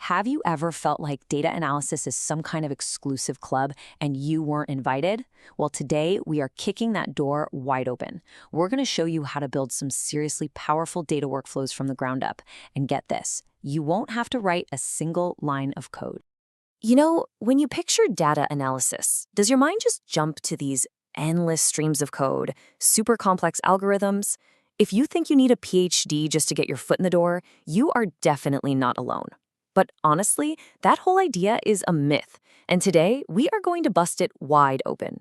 Have you ever felt like data analysis is some kind of exclusive club and you weren't invited? Well, today we are kicking that door wide open. We're going to show you how to build some seriously powerful data workflows from the ground up. And get this, you won't have to write a single line of code. You know, when you picture data analysis, does your mind just jump to these endless streams of code, super complex algorithms? If you think you need a PhD just to get your foot in the door, you are definitely not alone. But honestly, that whole idea is a myth, and today we are going to bust it wide open.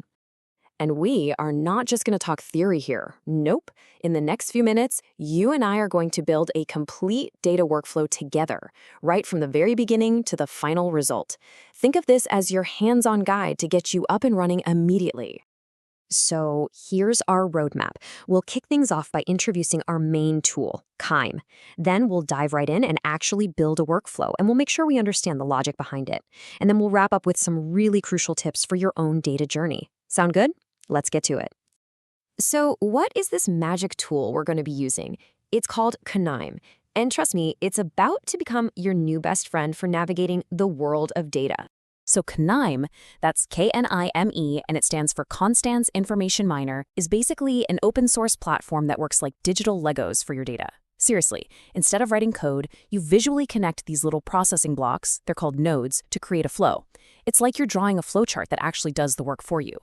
And we are not just going to talk theory here. Nope. In the next few minutes, you and I are going to build a complete data workflow together, right from the very beginning to the final result. Think of this as your hands-on guide to get you up and running immediately. So here's our roadmap. We'll kick things off by introducing our main tool, KNIME. Then we'll dive right in and actually build a workflow, and we'll make sure we understand the logic behind it. And then we'll wrap up with some really crucial tips for your own data journey. Sound good? Let's get to it. So what is this magic tool we're going to be using? It's called KNIME. And trust me, it's about to become your new best friend for navigating the world of data. So KNIME, that's K-N-I-M-E, and it stands for Constans Information Miner, is basically an open source platform that works like digital Legos for your data. Seriously, instead of writing code, you visually connect these little processing blocks, they're called nodes, to create a flow. It's like you're drawing a flowchart that actually does the work for you.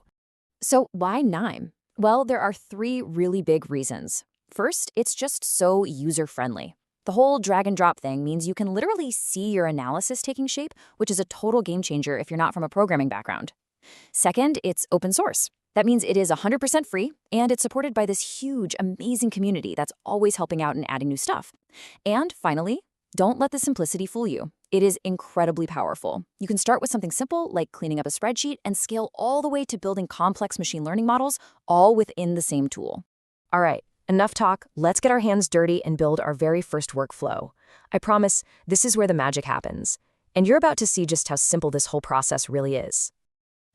So why KNIME? Well, there are three really big reasons. First, it's just so user-friendly. The whole drag and drop thing means you can literally see your analysis taking shape, which is a total game changer if you're not from a programming background. Second, it's open source. That means it is 100% free, and it's supported by this huge, amazing community that's always helping out and adding new stuff. And finally, don't let the simplicity fool you. It is incredibly powerful. You can start with something simple like cleaning up a spreadsheet and scale all the way to building complex machine learning models, all within the same tool. All right. Enough talk, let's get our hands dirty and build our very first workflow. I promise, this is where the magic happens. And you're about to see just how simple this whole process really is.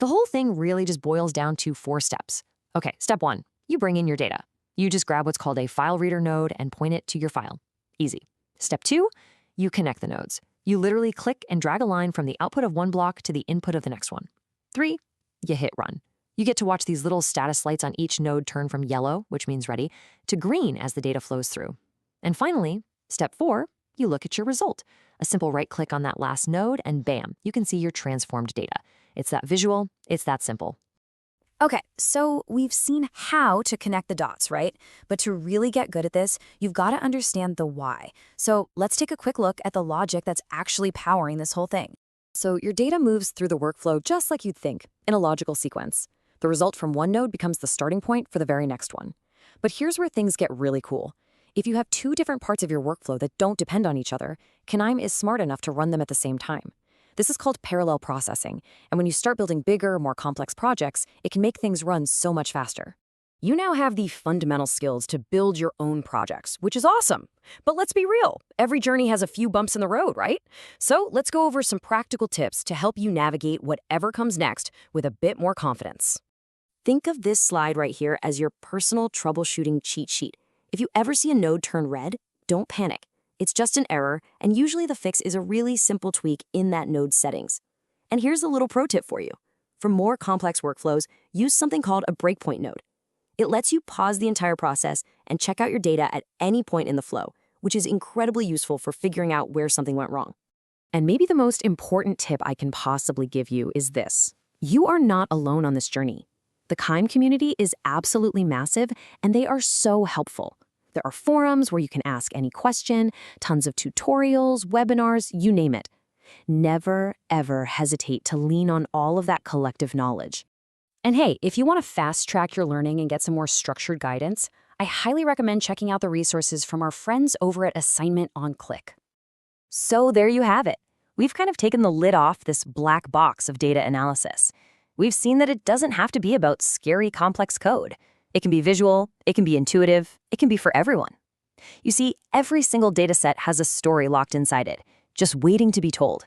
The whole thing really just boils down to 4 steps. Okay, step 1, you bring in your data. You just grab what's called a file reader node and point it to your file. Easy. Step 2, you connect the nodes. You literally click and drag a line from the output of one block to the input of the next one. 3, you hit run. You get to watch these little status lights on each node turn from yellow, which means ready, to green as the data flows through. And finally, step 4, you look at your result. A simple right click on that last node and bam, you can see your transformed data. It's that visual, it's that simple. Okay, so we've seen how to connect the dots, right? But to really get good at this, you've got to understand the why. So let's take a quick look at the logic that's actually powering this whole thing. So your data moves through the workflow just like you'd think, in a logical sequence. The result from one node becomes the starting point for the very next one. But here's where things get really cool. If you have 2 different parts of your workflow that don't depend on each other, KNIME is smart enough to run them at the same time. This is called parallel processing, and when you start building bigger, more complex projects, it can make things run so much faster. You now have the fundamental skills to build your own projects, which is awesome. But let's be real, every journey has a few bumps in the road, right? So let's go over some practical tips to help you navigate whatever comes next with a bit more confidence. Think of this slide right here as your personal troubleshooting cheat sheet. If you ever see a node turn red, don't panic. It's just an error, and usually the fix is a really simple tweak in that node's settings. And here's a little pro tip for you. For more complex workflows, use something called a breakpoint node. It lets you pause the entire process and check out your data at any point in the flow, which is incredibly useful for figuring out where something went wrong. And maybe the most important tip I can possibly give you is this. You are not alone on this journey. The KNIME community is absolutely massive, and they are so helpful. There are forums where you can ask any question, tons of tutorials, webinars, you name it. Never, ever hesitate to lean on all of that collective knowledge. And hey, if you want to fast-track your learning and get some more structured guidance, I highly recommend checking out the resources from our friends over at Assignment on Click. So there you have it. We've kind of taken the lid off this black box of data analysis. We've seen that it doesn't have to be about scary, complex code. It can be visual, it can be intuitive, it can be for everyone. You see, every single dataset has a story locked inside it, just waiting to be told.